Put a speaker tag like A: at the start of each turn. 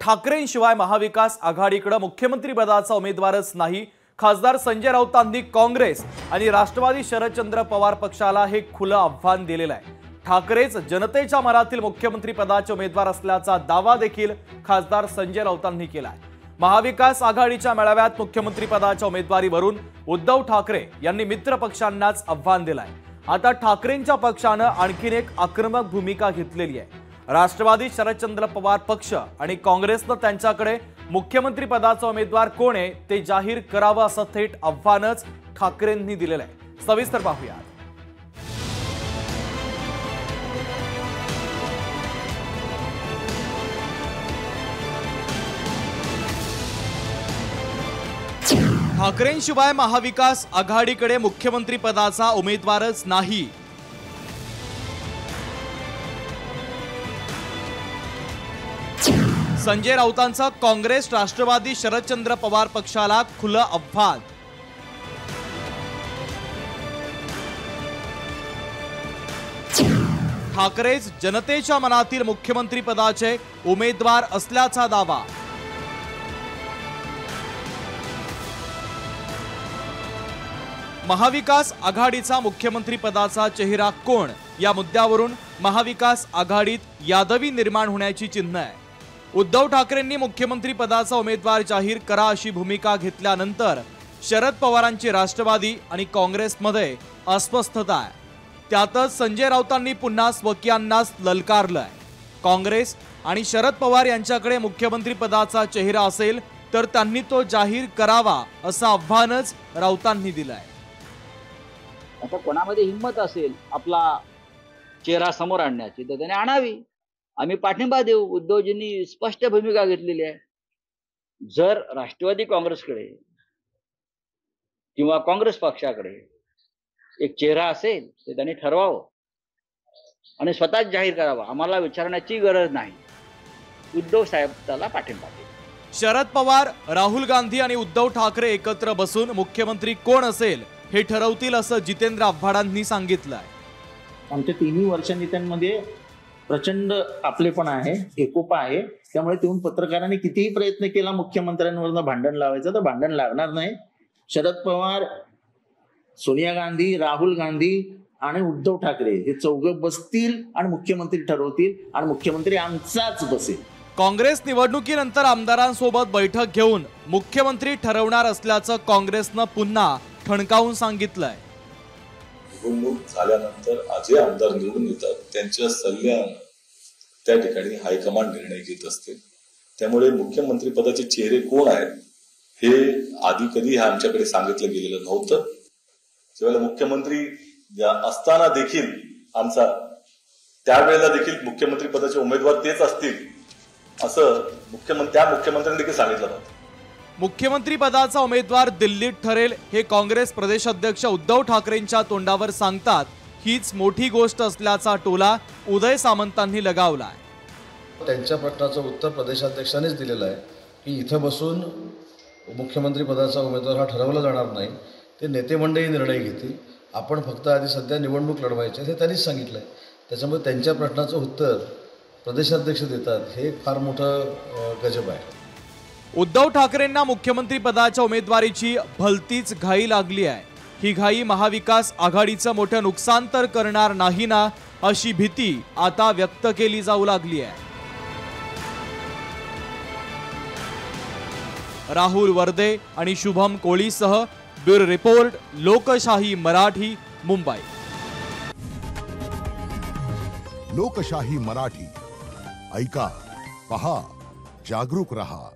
A: ठाकरेंशिवाय महाविकास आघाडीकडे मुख्यमंत्री पदाचा उमेदवारच नाही। खासदार संजय राऊतांनी काँग्रेस आणि राष्ट्रवादी शरदचंद्र पवार पक्षाला हे खुलं आव्हान दिलेलं आहे। ठाकरेच जनतेच्या मनातील मुख्यमंत्री पदाचे उमेदवार असल्याचा दावा देखील खासदार संजय राऊतांनी केला आहे। महाविकास आघाडीच्या मेळाव्यात मुख्यमंत्री पदाच्या उमेदवारीवरून उद्धव ठाकरे यांनी मित्र पक्षांनाच आव्हान दिलं आहे। आता ठाकरेंच्या पक्षाने आणखीन एक आक्रमक भूमिका घेतलेली आहे। राष्ट्रवादी शरदचंद्र पवार पक्ष आणि काँग्रेसने त्यांच्याकडे मुख्यमंत्री पदाचा उमेदवार कोण आहे ते जाहीर करावं असं थेट आव्हानच ठाकरेंनी दिलेलं आहे। सविस्तर पाहूया। ठाकरेंशिवाय महाविकास आघाडीकडे मुख्यमंत्री पदाचा उमेदवारच नाही। संजय राऊतांचा काँग्रेस राष्ट्रवादी शरदचंद्र पवार पक्षाला खुलं आव्हान। ठाकरेच जनतेच्या मनातील मुख्यमंत्री पदाचे उमेदवार असल्याचा दावा। महाविकास आघाडीचा मुख्यमंत्री पदाचा चेहरा कोण या मुद्द्यावरून महाविकास आघाडीत यादवी निर्माण होण्याची चिन्ह आहे। उद्धव ठाकरेंनी मुख्यमंत्री पदाचा उमेदवार जाहीर करा अशी भूमिका घेतल्यानंतर शरद पवारांची राष्ट्रवादी आणि काँग्रेसमध्ये अस्वस्थता आहे। त्यातच संजय राऊतांनी पुन्हा स्वकीयांनाच ललकारलं आहे। काँग्रेस आणि शरद पवार यांच्याकडे मुख्यमंत्री पदाचा चेहरा असेल तर त्यांनी तो जाहीर करावा असं आव्हानच राऊतांनी दिलं आहे।
B: आता कोणामध्ये हिम्मत असेल आपला चेहरा समोर आणण्याची तर त्याने आणावी। आम्ही पाठिंबा देऊ। उद्धवजींनी स्पष्ट भूमिका घेतलेली आहे। जर राष्ट्रवादी काँग्रेसकडे किंवा काँग्रेस पक्षाकडे एक चेहरा असेल तर त्यांनी ठरवावं आणि स्वतःच जाहीर करावा। आम्हाला विचारण्याची गरज नाही। उद्धव साहेब त्याला पाठिंबा देतील।
A: शरद पवार, राहुल गांधी आणि उद्धव ठाकरे एकत्र बसून मुख्यमंत्री कोण असेल हे ठरवतील असं जितेंद्र आव्हाडांनी सांगितलं आहे।
C: आमच्या तिन्ही वर्ष नेत्यांमध्ये प्रचंड आपलेपण आहे, एकोपा आहे। त्यामुळे तिथून पत्रकारांनी कितीही प्रयत्न केला मुख्यमंत्र्यांवरनं भांडण लावायचं तर भांडण लागणार नाही। शरद पवार, सोनिया गांधी, राहुल गांधी आणि उद्धव ठाकरे हे चौघं बसतील आणि मुख्यमंत्री ठरवतील आणि मुख्यमंत्री आमचाच बसेल।
A: काँग्रेस निवडणुकीनंतर आमदारांसोबत बैठक घेऊन मुख्यमंत्री ठरवणार असल्याचं काँग्रेसनं पुन्हा ठणकावून सांगितलंय।
D: निवडणूक झाल्यानंतर आजही आमदार निवडून येतात, त्यांच्या सल्ल्याने त्या ठिकाणी हायकमांड निर्णय घेत असते। त्यामुळे मुख्यमंत्री पदाचे चेहरे कोण आहेत हे आधी कधी आमच्याकडे सांगितलं गेलेलं नव्हतं। ज्यावेळेला मुख्यमंत्री असताना देखील आमचा त्यावेळेला देखील मुख्यमंत्री पदाचे उमेदवार तेच असतील असं मुख्यमंत्र्यांनी देखील सांगितलं होतं।
A: मुख्यमंत्री पदाचा उमेदवार दिल्लीत ठरेल हे काँग्रेस प्रदेश अध्यक्ष उद्धव ठाकरेंच्या तोंडावर सांगतात हीच मोठी गोष्ट असल्याचा टोला उदय सामंतांनी लगावलाय।
E: त्यांच्या प्रश्नाचं उत्तर प्रदेशाध्यक्षांनीच दिलेलं आहे की इथं बसून मुख्यमंत्री पदाचा उमेदवार हा ठरवला जाणार नाही, ते नेते मंडळी निर्णय घेतील। आपण फक्त आधी सध्या निवडणूक लढवायची हे त्यांनीच सांगितलंय। त्याच्यामुळे त्यांच्या प्रश्नाचं उत्तर प्रदेशाध्यक्ष देतात हे फार मोठं गजब आहे।
A: उद्धव ठाकरेंना मुख्यमंत्री पदाच्या उमेदवारीची भलतीच घाई लागली आहे। ही घाई महाविकास आघाडीचं मोठं नुकसान तर करणार नाही ना अशी भीती आता व्यक्त केली जाऊ लागली आहे। राहुल वर्दे आणि शुभम कोळीसह ब्युरो रिपोर्ट, लोकशाही मराठी, मुंबई।
F: लोकशाही मराठी ऐका, पहा, जागरूक रहा।